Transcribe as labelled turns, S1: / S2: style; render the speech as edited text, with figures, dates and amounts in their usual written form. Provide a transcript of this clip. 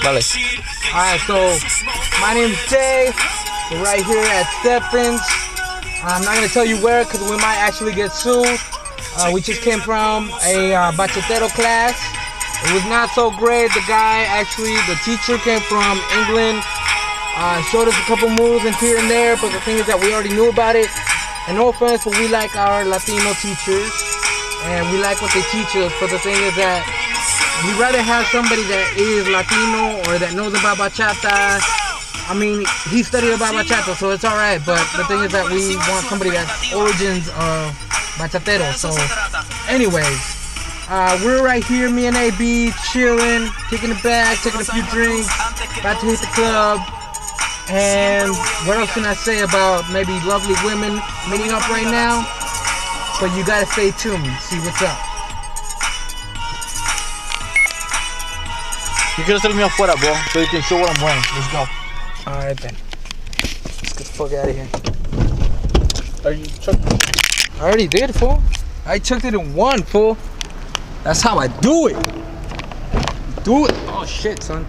S1: Dale.
S2: Alright, so my name is Jay. We're right here at Stephens. I'm not gonna tell you where because we might actually get sued. We just came from a bachatero class. It was not so great. The teacher came from England, showed us a couple moves and here and there, but the thing is that we already knew about it. And no offense, but we like our Latino teachers and we like what they teach us, but the thing is that we'd rather have somebody that is Latino or that knows about bachata. I mean, he studied about bachata, so it's alright, but the thing is that we want somebody that's origins of bachatero. So anyways, we're right here, me and AB, chilling, kicking it back, taking a few drinks, about to hit the club. And what else can I say about maybe lovely women meeting up right now? But you gotta stay tuned, see what's up.
S1: Yo quiero hacer el mío afuera, bro, so you can show what I'm wearing. Let's go.
S2: Alright then. Let's get the fuck out of here.
S1: Are you chucking?
S2: I already did, fool. I chucked it in one, fool. That's how I do it. Do it. Oh shit, son.